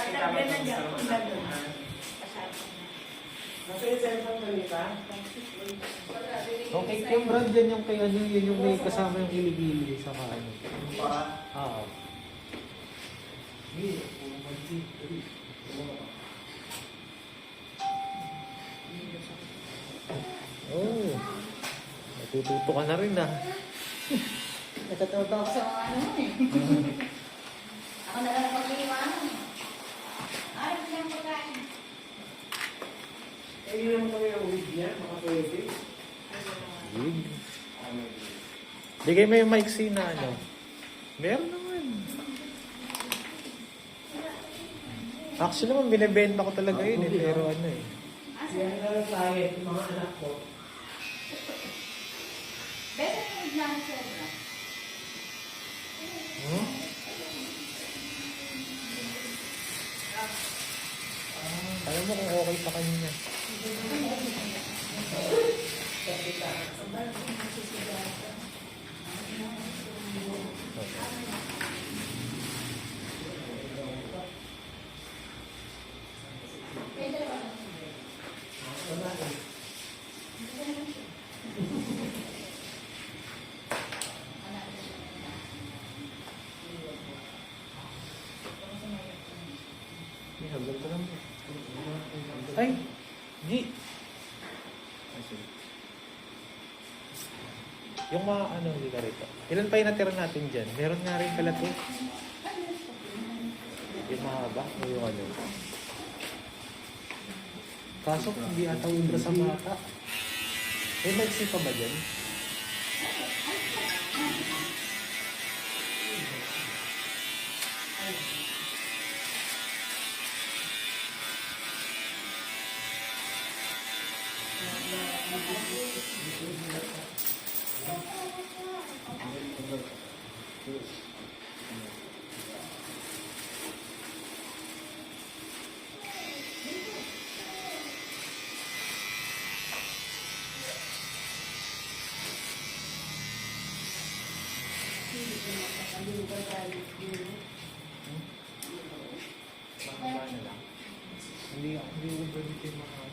Tatanggal na dyan kung gano'n. Nasa yung cellphone kanita? Okay, yung brand yan yung kay ano, yun yung may kasama yung kiligili sa ano. Oo. Oh. Natututo ka na rin ah. Natututo ako sa mga ano mo eh. Ako na lang pag-iwanan eh. Ay, hindi lang pagkain. Eh, yun naman kami ang wig niya, mga pwede. Wig. Bigay mo yung maiksi na ano. Meron naman. Actually naman, binibenta ko talaga yun eh. Pero ano eh. Yan na lang tayo, yung mga anak ko. Better na lang siya na. Hmm? Alam mo kung okay pa kanina. Ay, G. Yung mga ano, hindi ka rito. Ilan pa yung natira natin dyan? Meron nga rin pala ito. Yung mahaba o yung ano. Kaso hindi ata ubra sa mata. May maiksi pa ba dyan? Mahaba na lang. Hindi ubra dito yung mga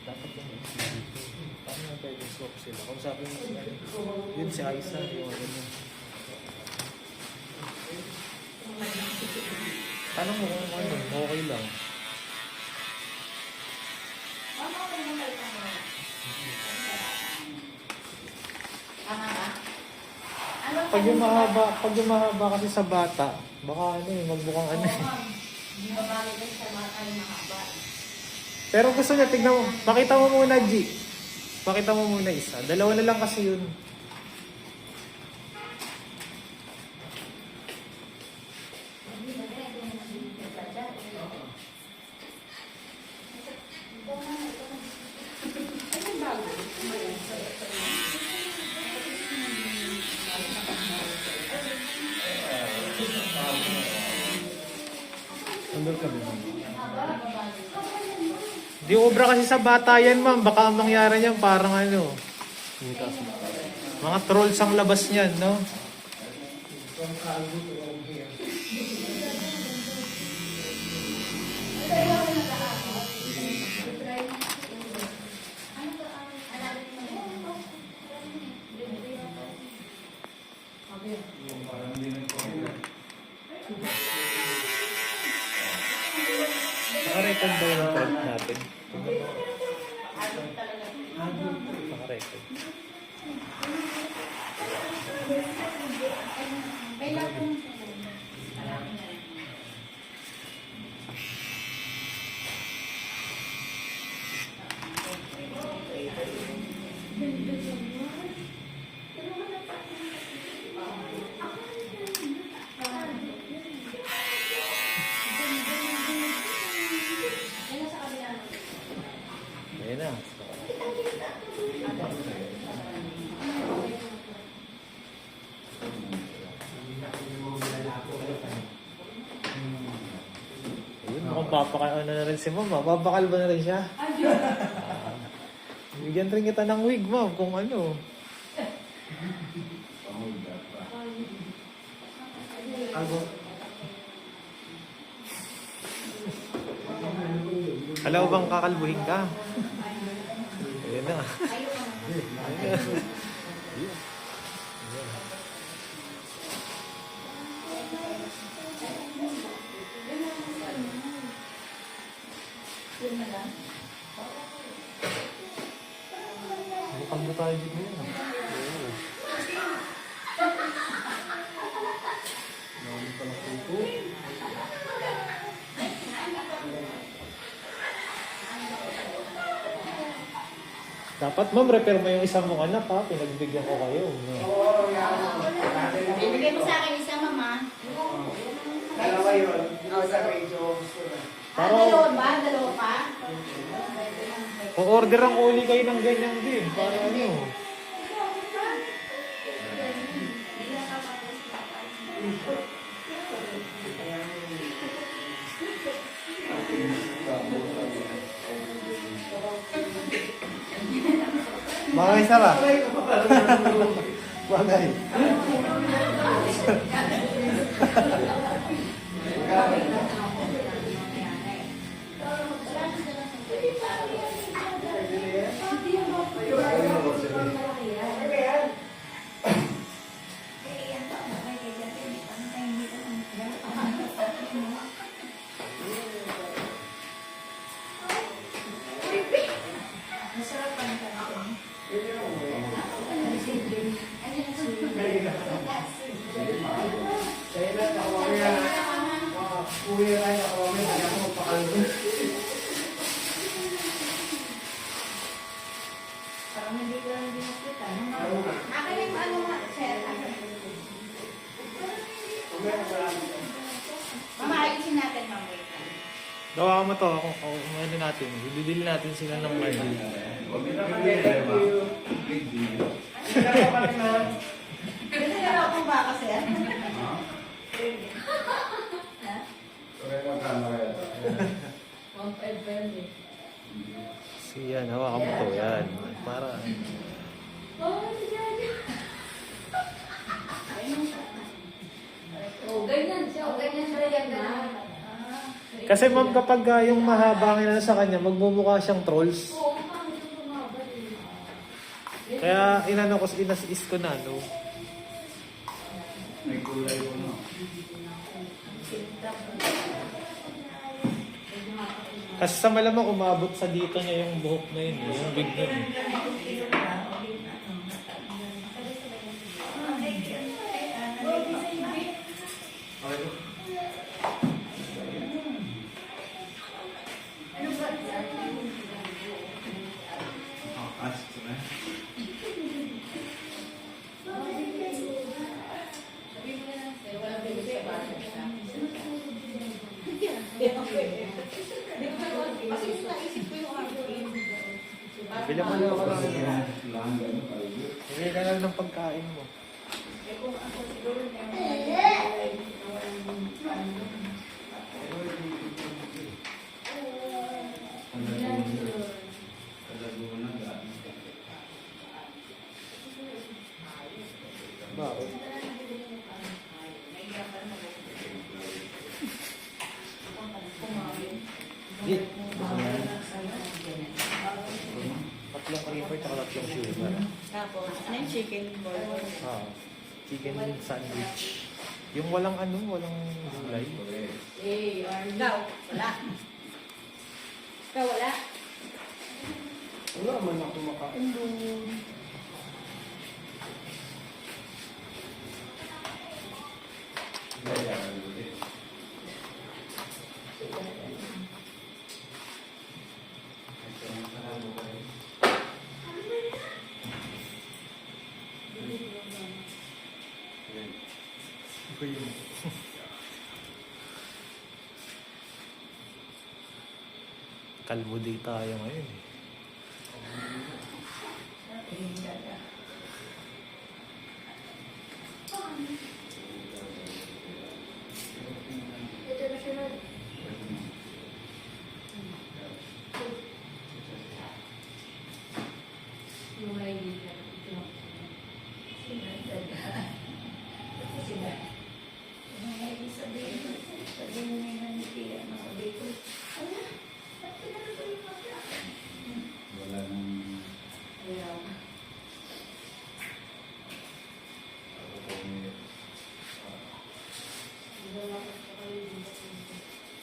dapat yung dito. Paano nga pwede swap sila? Kung sabi mo si ano, yun si Aisa, yung ano yun. Tanong mo kung ano, okay lang. Pag yung mahaba kasi sa bata, baka ano eh, magbukang ano eh. Pero gusto niya, tignan mo, pakita mo muna G. Pakita mo muna isa. Dalawa na lang kasi yun. Andun kami. Di obra kasi sa bata yan, ma'am. Baka ang mangyari niyan parang ano. Mga trolls ang labas niyan, no? Naka-record ba yung print natin? Naka-record. Ayan na. Ayun, mukhang papakal na rin si mama. Papakal ba na rin siya? Bigyan rin kita ng wig, ma'am, kung ano. Ako. Kala ko bang kakalbuhin ka? Ayan na. Ayaw ka naman. Ayan na. Yun na lang. Mukhang na tayo dito yun. Nami pala po. Dapat ma'am, repair mo yung isang mong anak ha. Pinagbigyan ko kayo. Oo, yan. Bibigay mo sa akin isa, mama. Dalawa yun. Nasa radio. Dalawa ba? Dalawa pa? Kung order ang uli kayo ng ganyan din. Para ano? Bagay Sarah. Bagay. Kaya na, ako mamaya. Uwi na tayo, ako mamaya. Kaya ako magpakalbo. Parang hindi ko lang dinakita. Akin yung ano nga, sir. Mama, ayusin natin, mama. Wait lang. Gawa mo to. Ano natin. Bibili natin sila ng money. Kasi na akong baka, sir. Yan, hawakan mo to. Yan. Para. Ganyan siya. Ganyan siya. Kasi ma'am, kapag yung mahaba na sa kanya, magmumukha siyang trolls. Kaya inano ko, inas-is ko na, no? May kulay ko na. Kasi sa malamang umabot sa dito niya yung buhok na yun, yung big nun. Bila mo lang ako lang. Bili ka lang ng pagkain mo. Bakit? Di. Tatlong creamer at tatlong sugar. Tapos, ano yung chicken burger? Ah, chicken sandwich. Yung walang ano, walang gulay. Ikaw, wala. Ikaw, wala. Wala man ako makain doon. Kalbo day tayo ngayon eh.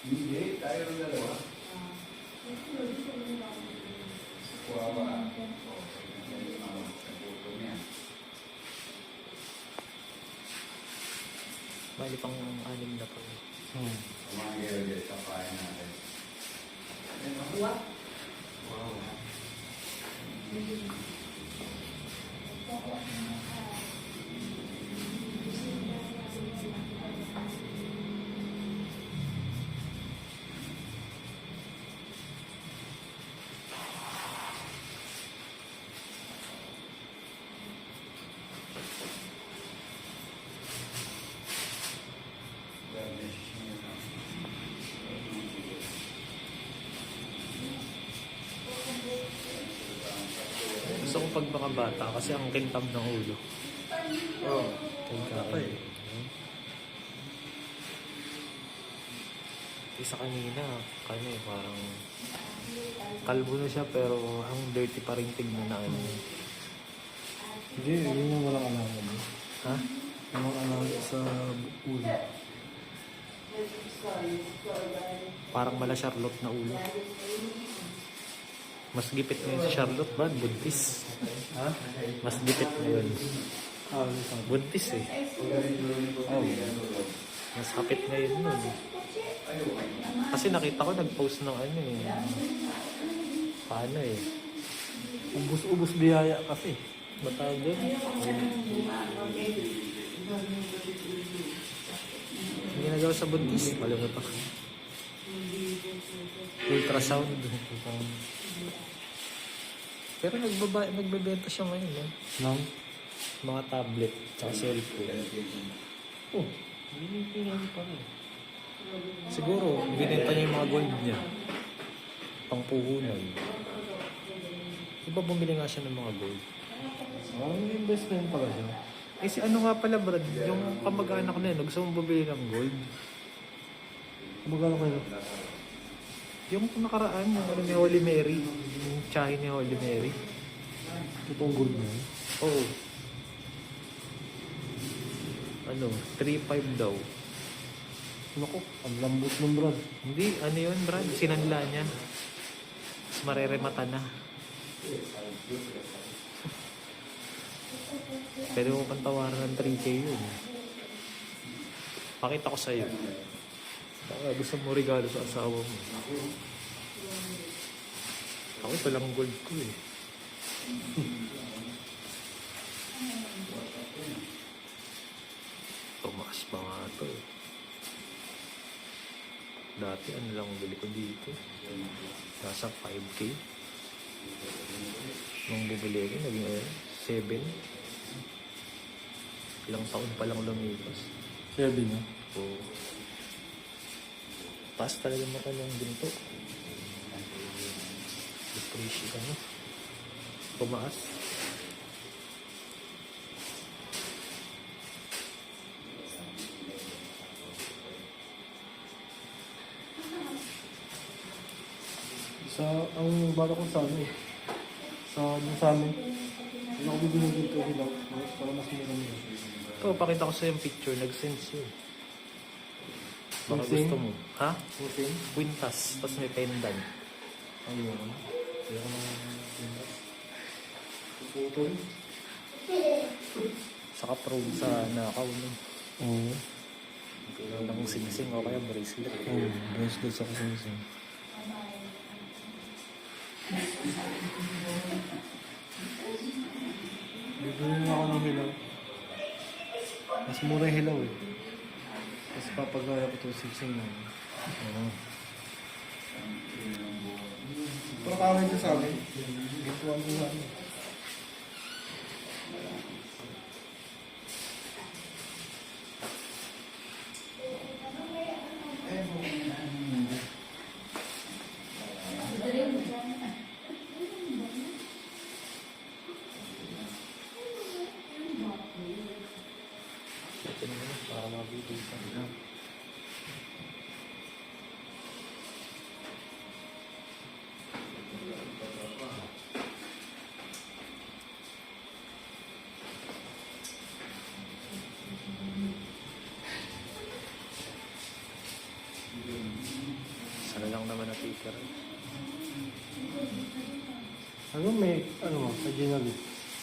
Hindi, tayo ng dalawa. Kuha ba? Bali pang 6 na pa. Kumain sa kain natin. Buwak. Wow. Gusto ko pag mga bata kasi ang kintab ng ulo. Oh. Kaya Okay. Isa kanina, parang kalbo na siya pero ang dirty pa rin tignan na ano. Hindi, yun yung walang alam. Ha? Walang alam sa ulo. Parang mala Charlotte na ulo. Mas gipit ngayon si Charlotte, Brad. Buntis. Ha? Mas gipit ngayon. Ano sa Buntis eh. Oh, Mas kapit ngayon nun. Kasi nakita ko nag-post ng ano eh. Paano eh. ubus-ubus biyaya kasi. Matawag doon? Ang ginagawa sa buntis, malamang pa. Ultrasound. Pero nagbebenta siya ngayon, eh. Nang? Mga tablet, tsaka cellphone. Oh, hindi pinag pa rin. Siguro, binenta niya yung mga gold niya. Pangpuhunan. Diba bumili nga siya ng mga gold? Ang investment pala siya. Eh si ano nga pala Brad, yung kamag-anak na yun, gusto mong bumili ng gold. Magkano kayo? Yung nakaraan, yung ano ni Holy Mary, yung tsahe ni Holy Mary. Itong gold na yun. Oo. Ano, 3.5 daw. Naku, ang lambot ng brad. Hindi, ano yun Brad, sinanla niya. Mas mareremata na. Pwede mo pang tawaran ng 3K yun. Pakita ko sa'yo. Baka gusto mo regalo sa asawa mo. Ako ito lang gold ko eh. Tumaas pa nga ito eh. Dati ano lang ang bili ko dito. Nasa 5K. Nung bumili ko, naging 7. Ilang taon pa lang lumipas. 7 na. Oo. Taas talaga maka ng ginto. Depreciate ano. Tumaas. Sa, ang bala ko sa ano eh. Sa amin. Hindi ako bibili dito hilaw. Para mas mura nila. Ito, pakita ko sa'yo yung picture. Nag-sense yun. Baka Yung gusto same? mo. Ha? Okay. Quintas. Tapos may pendant. Ayun. Kaya ko naman pintas. Putol. Saka probe sa nakaw. No? Oo. Ng sing-sing o kaya bracelet. Oo. Bracelet sa kasing-sing. Bibili na ako ng hilaw. Mas mura yung hilaw eh. Tapos papagaya ko ito sing-sing na. Oo. Pero kawin ka sa amin. Gituan ko nga. Ito na para mabibig ka. naman natitira. Ano may, ano mo, sa Ginabi?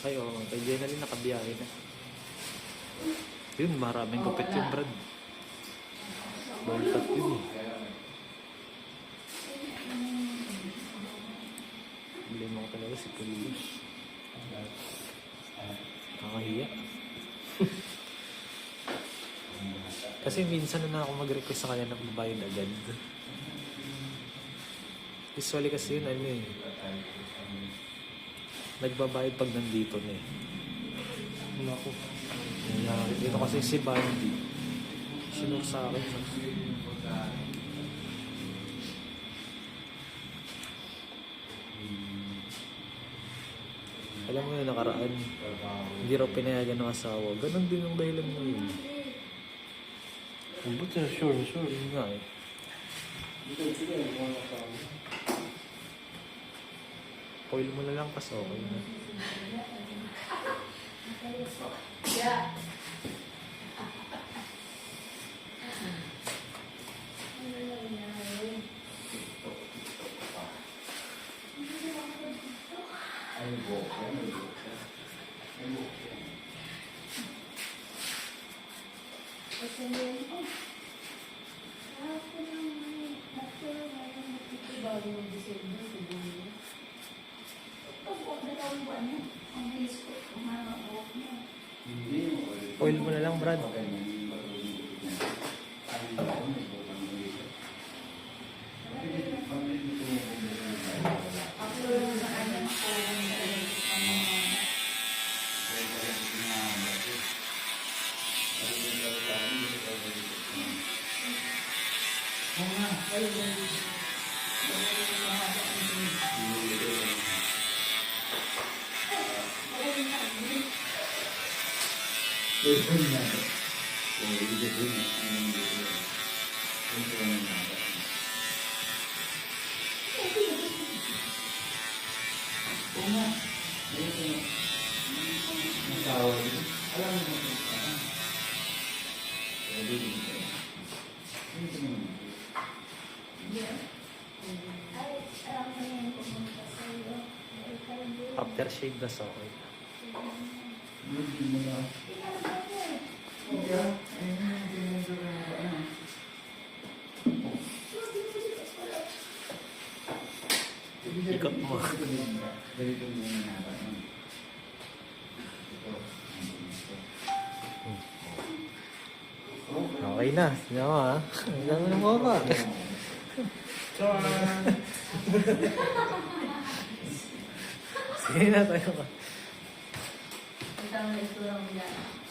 Ay, oo. Kay Jenalyn nakabiyahe na. Yun, maraming kapit yung Brad. Balikat yun eh. Bili mo ko talaga si Pulilos. Kakahiya. Kasi minsan na ako mag-request sa kanya na magbayad agad. Usually kasi yun, ano eh. Nagbabayad pag nandito na eh. Naku. Dito kasi si Bandy. Sinur sa akin. Alam mo yun, nakaraan. Hindi raw pinayagan ng asawa. Ganon din ang dahilan mo yun. Ang buti na sure. Yun nga eh. Foil mo na lang kasi okay na. Foil mo na lang, Brad. Aftershave na so okay. Ikot mo. Okay na. Sige mo ha. Ang dami ng baba. Sige na tayo ka. Ang tama na ito lang yan.